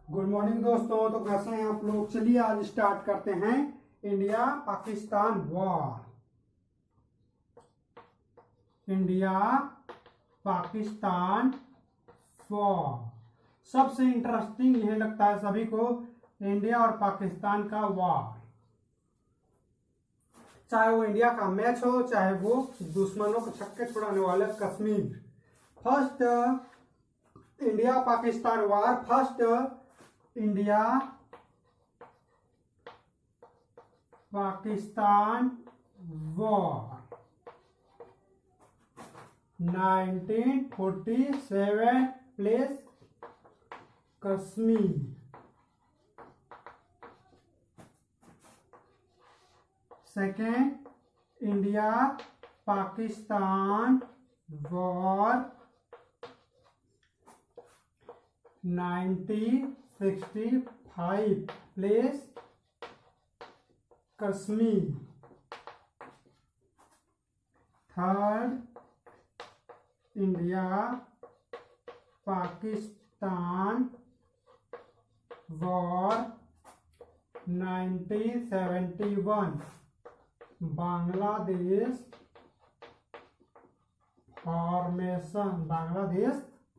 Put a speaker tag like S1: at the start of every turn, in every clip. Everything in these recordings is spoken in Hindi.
S1: गुड मॉर्निंग दोस्तों। तो कैसे हैं आप लोग? चलिए आज स्टार्ट करते हैं India Pakistan war. India Pakistan war सबसे इंटरेस्टिंग यह लगता है सभी को, इंडिया और पाकिस्तान का वॉर। चाहे वो इंडिया का मैच हो, चाहे वो दुश्मनों को छक्के छुड़ाने वाले Kashmir. First India Pakistan war, first India Pakistan war 1947 place Kashmir. Second India Pakistan war 1965 place Kashmir. Third India Pakistan war 1971 Bangladesh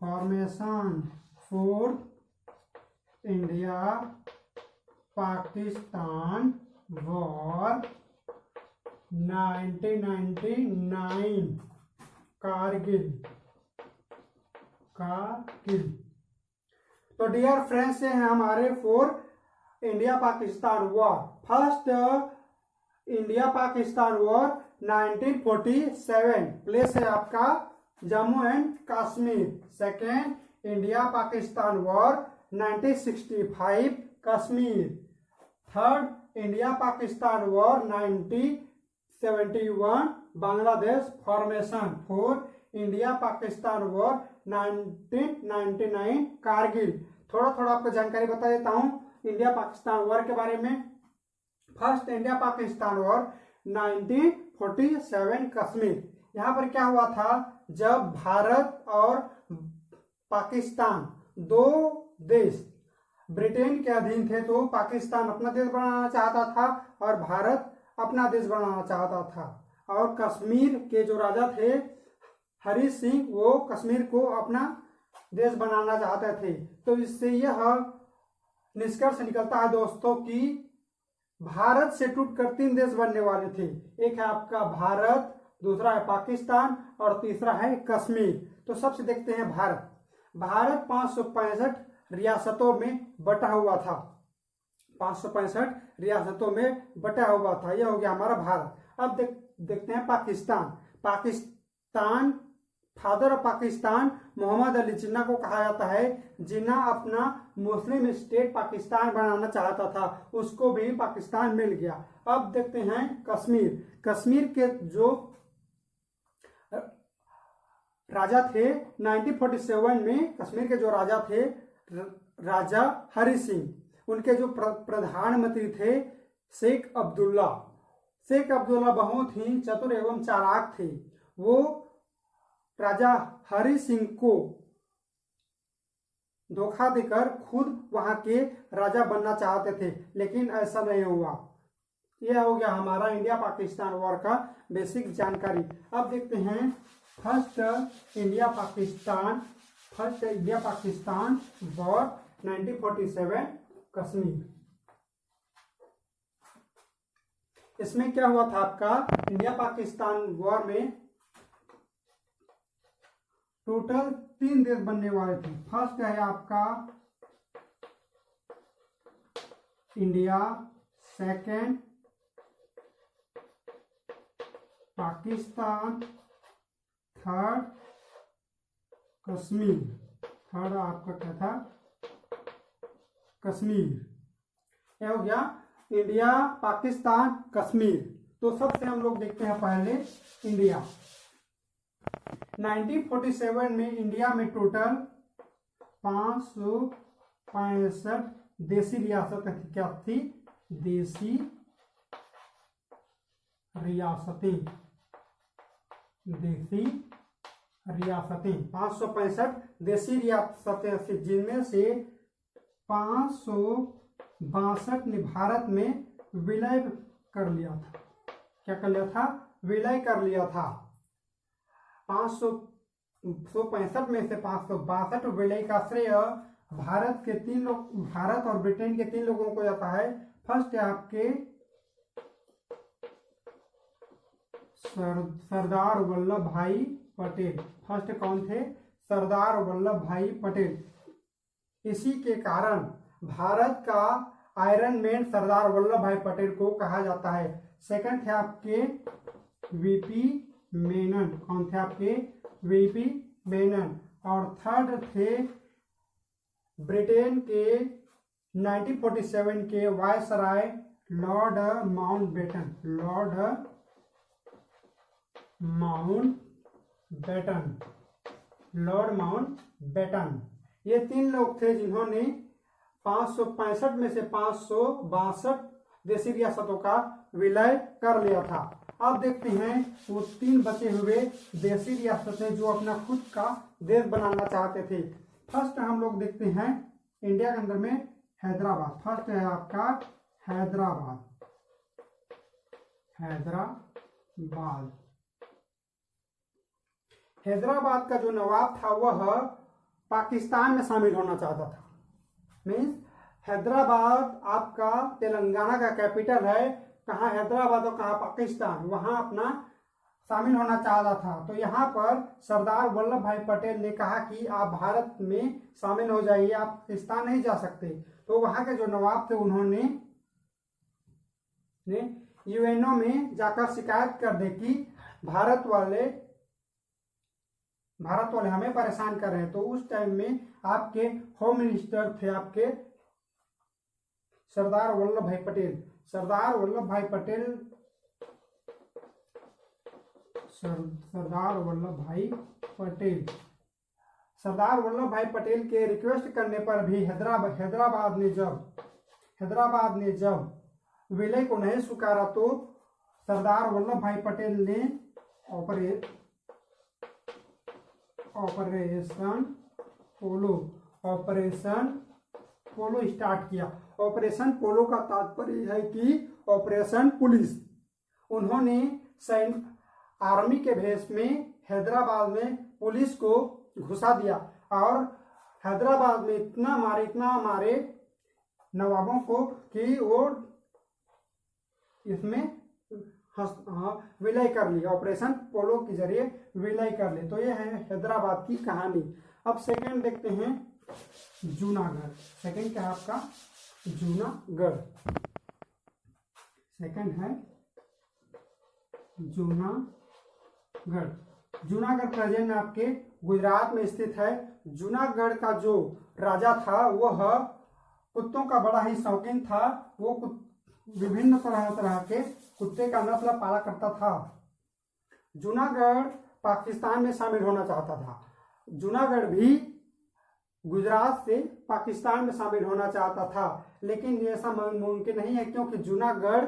S1: formation. Fourth India Pakistan war 1999 Kargil. तो डियर फ्रेंड्स, ये हैं हमारे 4 India Pakistan war. First India Pakistan war 1947 place है आपका Jammu and Kashmir. Second India Pakistan war 1965 Kashmir. Third India Pakistan war 1971 Bangladesh formation. Fourth India Pakistan war 1999 Kargil. थोड़ा थोड़ा आपको जानकारी बता देता हूं इंडिया पाकिस्तान वॉर के बारे में। First India Pakistan war 1947 Kashmir. यहाँ पर क्या हुआ था, जब भारत और पाकिस्तान दो देश ब्रिटेन के अधीन थे, तो पाकिस्तान अपना देश बनाना चाहता था और भारत अपना देश बनाना चाहता था। और कश्मीर के जो राजा थे हरि सिंह, वो कश्मीर को अपना देश बनाना चाहते थे। तो इससे यह निष्कर्ष निकलता है दोस्तों कि भारत से टूटकर 3 देश बनने वाले थे। एक है आपका भारत, दूसरा है पाकिस्तान और तीसरा है कश्मीर। तो सबसे देखते हैं भारत। भारत 565 रियासतों में बटा हुआ था। 565 रियासतों में बटा हुआ था। यह हो गया हमारा भारत। अब देखते हैं पाकिस्तान। फादर ऑफ पाकिस्तान मोहम्मद अली जिन्ना को कहा जाता है। जिन्ना अपना मुस्लिम स्टेट पाकिस्तान बनाना चाहता था, उसको भी पाकिस्तान मिल गया। अब देखते हैं कश्मीर। कश्मीर के जो राजा थे 1947 में, कश्मीर के जो राजा थे राजा हरि सिंह, उनके जो प्रधानमंत्री थे शेख अब्दुल्ला। शेख अब्दुल्ला बहुत ही चतुर एवं चालाक थे। वो राजा हरि सिंह को धोखा देकर खुद वहां के राजा बनना चाहते थे, लेकिन ऐसा नहीं हुआ। यह हो गया हमारा इंडिया पाकिस्तान वॉर का बेसिक जानकारी। अब देखते हैं first India Pakistan war 1947 Kashmir. इसमें क्या हुआ था आपका, इंडिया पाकिस्तान वॉर में टोटल 3 देश बनने वाले थे। फर्स्ट है आपका India, second Pakistan, third Kashmir. Third आपका क्या था, कश्मीर। यह हो गया इंडिया पाकिस्तान कश्मीर। तो सबसे हम लोग देखते हैं पहले इंडिया। 1947 में इंडिया में टोटल 565 देसी रियासतें क्या थी, देसी रियासतें। देसी रियासतें 565 देशी रियासतें थी, जिनमें से 562 ने भारत में विलय कर लिया था। क्या कर लिया था? विलय कर लिया था। 565 में से 562 विलय का श्रेय भारत और ब्रिटेन के 3 लोगों को जाता है। फर्स्ट है आपके सरदार वल्लभ भाई पटेल। फर्स्ट कौन थे? सरदार वल्लभ भाई पटेल। इसी के कारण भारत का आयरन मैन सरदार वल्लभ भाई पटेल को कहा जाता है। सेकंड थे आपके वीपी मेनन। कौन थे आपके? वीपी मेनन। और थर्ड थे ब्रिटेन के 1947 के viceroy Lord Mountbatten. Lord Mountbatten. ये 3 लोग थे जिन्होंने 565 में से 562 देशी रियासतों का विलय कर लिया था। अब देखते हैं वो 3 बचे हुए देशी रियासतें जो अपना खुद का देश बनाना चाहते थे। फर्स्ट हम लोग देखते हैं इंडिया के अंदर में हैदराबाद। फर्स्ट है आपका हैदराबाद। हैदराबाद का जो नवाब था वह पाकिस्तान में शामिल होना चाहता था। मीन्स हैदराबाद आपका तेलंगाना का कैपिटल है। कहाँ? हैदराबाद और कहाँ? पाकिस्तान। वहां अपना शामिल होना चाहता था। तो यहाँ पर सरदार वल्लभ भाई पटेल ने कहा कि आप भारत में शामिल हो जाइए, आप पाकिस्तान नहीं जा सकते। तो वहां के जो नवाब थे उन्होंने यूएनओ में जाकर शिकायत कर दी कि भारत वाले हमें परेशान कर रहे हैं। तो उस टाइम में आपके होम मिनिस्टर थे आपके सरदार वल्लभ भाई पटेल। सरदार वल्लभ भाई पटेल के रिक्वेस्ट करने पर भी हैदराबाद ने जब विलय को नहीं स्वीकारा तो सरदार वल्लभ भाई पटेल ने ऑपरेशन पोलो स्टार्ट किया। ऑपरेशन पोलो का तात्पर्य है कि ऑपरेशन पुलिस। उन्होंने आर्मी के भेष में हैदराबाद में पुलिस को घुसा दिया और हैदराबाद में इतना मारे नवाबों को कि वो इसमें विलय कर लिया। ऑपरेशन पोलो के जरिए विलय कर ले। तो यह है हैदराबाद की कहानी। अब सेकंड देखते हैं जूनागढ़। सेकंड क्या है आपका? जूनागढ़। सेकंड है जूनागढ़ प्रेजेंट में आपके गुजरात में स्थित है। जूनागढ़ का जो राजा था वह कुत्तों का बड़ा ही शौकीन था। वो विभिन्न तरह के कुत्ते का नस्ल पाला करता था। जूनागढ़ पाकिस्तान में शामिल होना चाहता था। जूनागढ़ भी गुजरात से पाकिस्तान में शामिल होना चाहता था, लेकिन ये ऐसा मुमकिन नहीं है क्योंकि जूनागढ़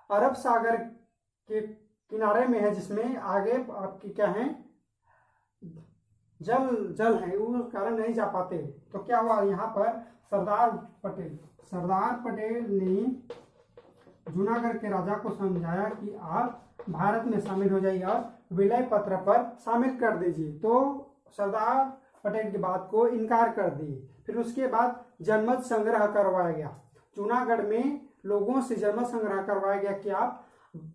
S1: अरब सागर के किनारे में है, जिसमें आगे आपकी क्या है जल है, उस कारण नहीं जा पाते। तो क्या हुआ यहाँ पर सरदार पटेल ने जूनागढ़ के राजा को समझाया कि आप भारत में शामिल हो जाइए और विलय पत्र पर शामिल कर दीजिए। तो सरदार पटेल की बात को इनकार कर दी। फिर उसके बाद जनमत संग्रह करवाया गया। जूनागढ़ में लोगों से जनमत संग्रह करवाया गया कि आप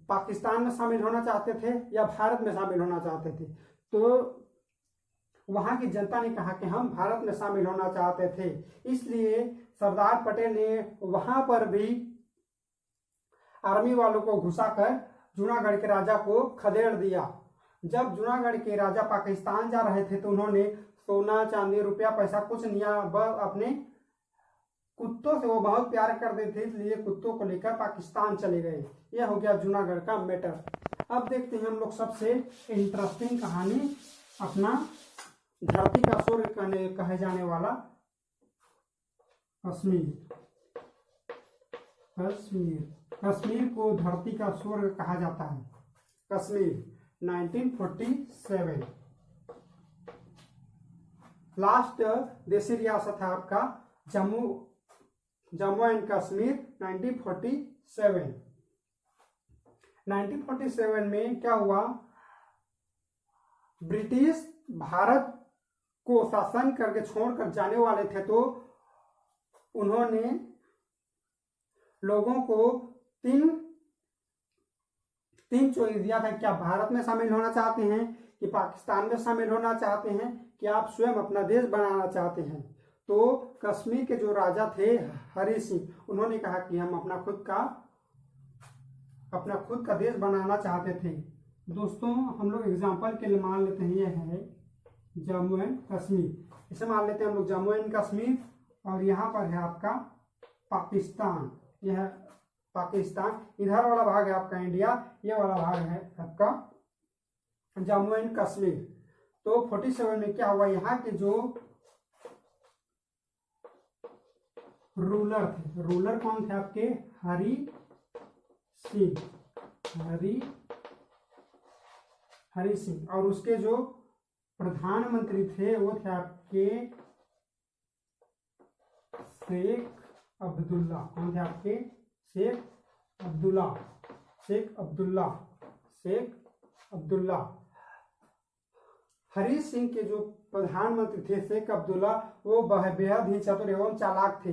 S1: पाकिस्तान में शामिल होना चाहते थे या भारत में शामिल होना चाहते थे। तो वहां की जनता ने कहा कि हम भारत में शामिल होना चाहते थे। इसलिए सरदार पटेल ने वहां पर भी आर्मी वालों को घुसाकर जूनागढ़ के राजा को खदेड़ दिया। जब जूनागढ़ के राजा पाकिस्तान जा रहे थे तो उन्होंने सोना चांदी रुपया पैसा कुछ नहीं, बस अपने कुत्तों से वो बहुत प्यार करते थे, इसलिए कुत्तों को लेकर पाकिस्तान चले गए। यह हो गया जूनागढ़ का मैटर। अब देखते हैं हम लोग सबसे इंटरेस्टिंग कहानी, अपना धरती का स्वर्ग कहे जाने वाला कश्मीर को धरती का स्वर्ग कहा जाता है। कश्मीर 1947 लास्ट देशी रियासत है आपका जम्मू जम्मू एंड कश्मीर 1947। 1947 में क्या हुआ, ब्रिटिश भारत को शासन करके छोड़कर जाने वाले थे, तो उन्होंने लोगों को तीन चॉइस दिया था। क्या भारत में शामिल होना चाहते हैं, कि पाकिस्तान में शामिल होना चाहते हैं, कि आप स्वयं अपना देश बनाना चाहते हैं। तो कश्मीर के जो राजा थे हरि सिंह, उन्होंने कहा कि हम अपना खुद का देश बनाना चाहते थे। दोस्तों हम लोग एग्जाम्पल के लिए मान लेते हैं, यह है जम्मू एंड कश्मीर, इसे मान लेते हैं हम लोग जम्मू एंड कश्मीर, और यहाँ पर है आपका पाकिस्तान। यह पाकिस्तान, इधर वाला भाग है आपका इंडिया, ये वाला भाग है आपका जम्मू एंड कश्मीर। तो 47 में क्या हुआ, यहाँ के जो रूलर थे, रूलर कौन थे आपके, हरि सिंह, और उसके जो प्रधानमंत्री थे वो थे आपके शेख अब्दुल्ला। कौन थे आपके, शेख अब्दुल्ला। हरि सिंह के जो प्रधानमंत्री थे शेख अब्दुल्ला, वो बेहद ही चतुर एवं चालाक थे।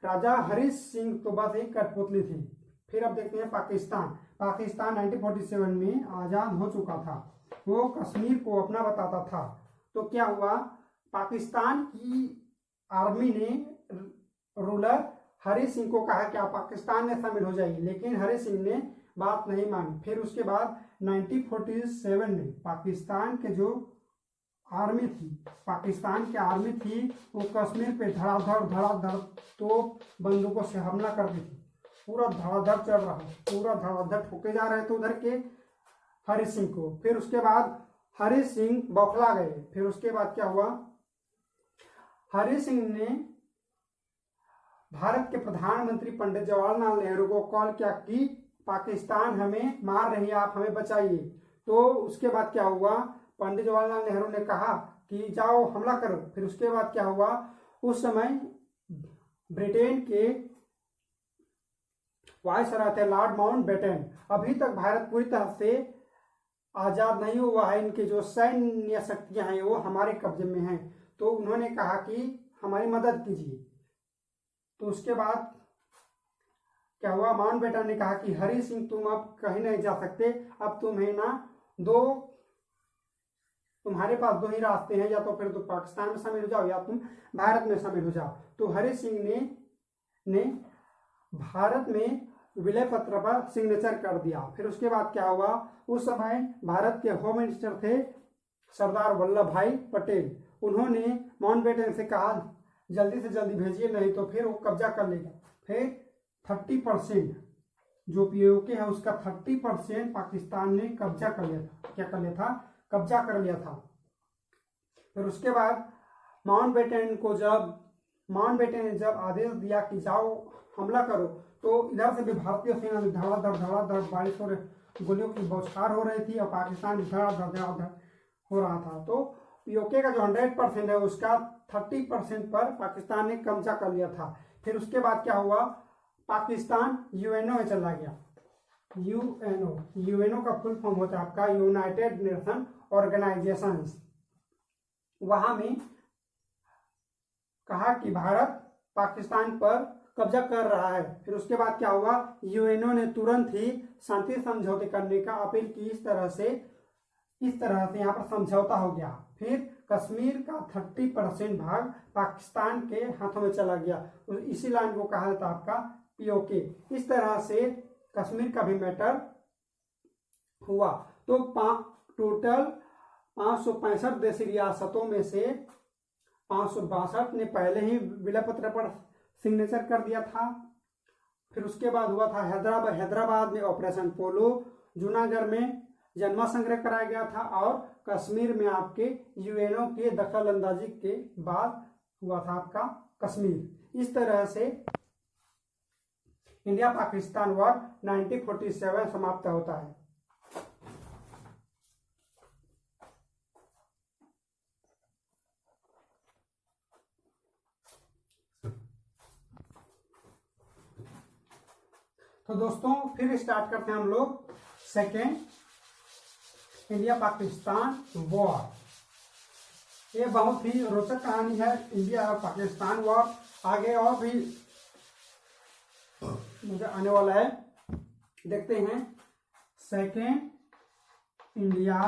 S1: राजा हरि सिंह तो बस एक कठपुतली थी। फिर अब देखते हैं पाकिस्तान। 1947 में आजाद हो चुका था, वो कश्मीर को अपना बताता था। तो क्या हुआ, पाकिस्तान की आर्मी ने रूलर हरि सिंह को कहा कि आप पाकिस्तान में शामिल हो जाइए, लेकिन हरि सिंह ने बात नहीं मानी। फिर उसके बाद 1947 में पाकिस्तान की आर्मी थी, वो कश्मीर पे धड़ाधड़ तो बंदूकों से हमला कर दी थी। पूरा धड़ाधड़ चल रहा है, पूरा धड़ाधड़ ठोके जा रहे थे उधर के हरि सिंह को। फिर उसके बाद हरि सिंह बौखला गए। फिर उसके बाद क्या हुआ, हरि सिंह ने भारत के प्रधानमंत्री पंडित जवाहरलाल नेहरू को कॉल किया कि पाकिस्तान हमें मार रही है, आप हमें बचाइए। तो उसके बाद क्या हुआ, पंडित जवाहरलाल नेहरू ने कहा कि जाओ हमला करो। फिर उसके बाद क्या हुआ, उस समय ब्रिटेन के वायसराय थे लॉर्ड माउंटबेटन। अभी तक भारत पूरी तरह से आजाद नहीं हुआ है, इनकी जो सैन्य शक्तियां हैं वो हमारे कब्जे में हैं। तो उन्होंने कहा कि हमारी मदद कीजिए। तो उसके बाद क्या हुआ, माउंटबेटन ने कहा कि हरि सिंह तुम अब कहीं नहीं जा सकते, अब तुम्हें तुम्हारे पास दो ही रास्ते हैं, या तो फिर तुम पाकिस्तान में शामिल हो जाओ या तुम भारत में शामिल हो जाओ। तो हरि सिंह ने भारत में विलय पत्र पर सिग्नेचर कर दिया। फिर उसके बाद क्या हुआ, उस समय भारत के होम मिनिस्टर थे सरदार वल्लभ भाई पटेल। उन्होंने माउंटबेटन से कहा जल्दी से जल्दी भेजिए, नहीं तो फिर वो कब्जा कर लेगा। फिर 30% जो पीओके है उसका 30% पाकिस्तान ने कब्जा कर लिया था। क्या कर लिया था, कब्जा कर लिया था। फिर उसके बाद माउंटबेटन ने जब आदेश दिया कि जाओ हमला करो, तो इधर से भी भारतीय सेना में धड़ाधड़ बारिश हो रही, गोलियों की बौछार हो रही थी, और पाकिस्तान में धड़ाधड़ हो रहा था। तो पीओके का जो 100% है उसका 30% पर पाकिस्तान ने कब्जा कर लिया था। फिर उसके बाद क्या हुआ, पाकिस्तान यूएनओ में चला गया। यूएनओ का फुल फॉर्म होता है आपका यूनाइटेड नेशन ऑर्गेनाइजेशन। वहां में कहा कि भारत पाकिस्तान पर कब्जा कर रहा है। फिर उसके बाद क्या हुआ, यूएनओ ने तुरंत ही शांति समझौते करने का अपील की। इस तरह से यहाँ पर समझौता हो गया। फिर कश्मीर का 30% भाग पाकिस्तान के हाथों में चला गया। इसी लाइन को कहा जाता आपका पीओके। इस तरह से कश्मीर का भी मैटर हुआ। तो टोटल 565 देशी रियासतों में से 562 ने पहले ही विलय पत्र पर सिग्नेचर कर दिया था। फिर उसके बाद हुआ था हैदराबाद में ऑपरेशन पोलो, जूनागढ़ में जन्मा संग्रह कराया गया था, और कश्मीर में आपके यूएनओ के दखल अंदाजी के बाद हुआ था आपका कश्मीर। इस तरह से इंडिया पाकिस्तान वॉर 1947 समाप्त होता है। तो दोस्तों फिर स्टार्ट करते हैं हम लोग सेकेंड इंडिया पाकिस्तान वॉर। ये बहुत ही रोचक कहानी है इंडिया और पाकिस्तान वॉर। आगे और भी मुझे आने वाला है, देखते हैं। Second India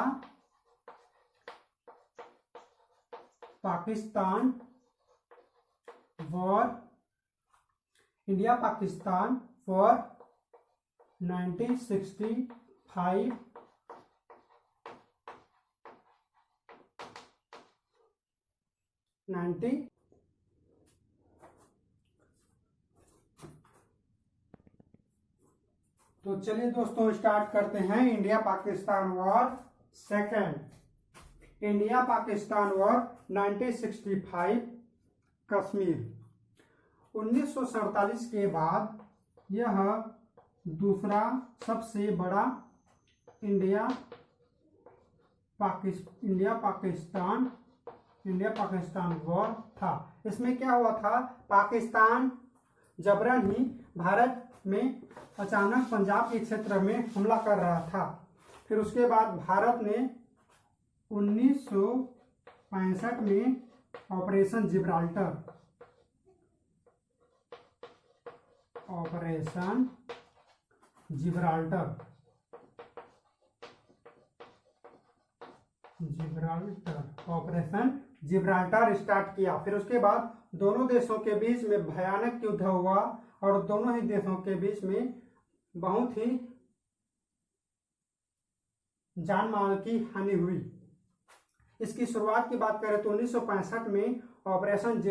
S1: Pakistan war, India Pakistan war 1965 तो चलिए दोस्तों स्टार्ट करते हैं India Pakistan war second. India Pakistan war 1965 Kashmir. 1947 के बाद यह दूसरा सबसे बड़ा इंडिया पाकिस्तान वॉर था। इसमें क्या हुआ था, पाकिस्तान जबरन ही भारत में अचानक पंजाब के क्षेत्र में हमला कर रहा था। फिर उसके बाद भारत ने 1965 में ऑपरेशन जिब्राल्टर स्टार्ट किया। फिर उसके बाद दोनों देशों के बीच में भयानक युद्ध हुआ और दोनों ही देशों के बीच में बहुत ही जान माल की हानि हुई। इसकी शुरुआत की बात करें तो 1965 में ऑपरेशन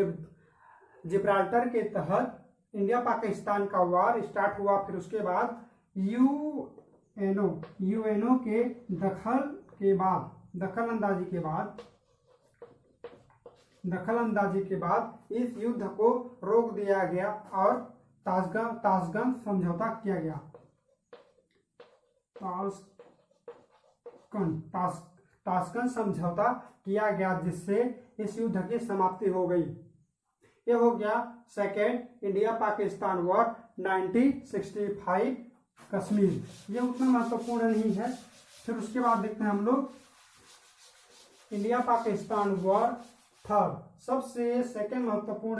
S1: जिब्राल्टर के तहत इंडिया पाकिस्तान का वार स्टार्ट हुआ। फिर उसके बाद यूएनओ के दखलंदाजी के बाद इस युद्ध को रोक दिया गया और ताशकंद समझौता किया गया। ताशकंद समझौता किया गया जिससे इस युद्ध की समाप्ति हो गई। यह हो गया second India Pakistan war 1965 Kashmir. ये उतना महत्वपूर्ण नहीं है। फिर उसके बाद देखते हैं हम लोग इंडिया पाकिस्तान वॉर थर्ड, सबसे सेकेंड महत्वपूर्ण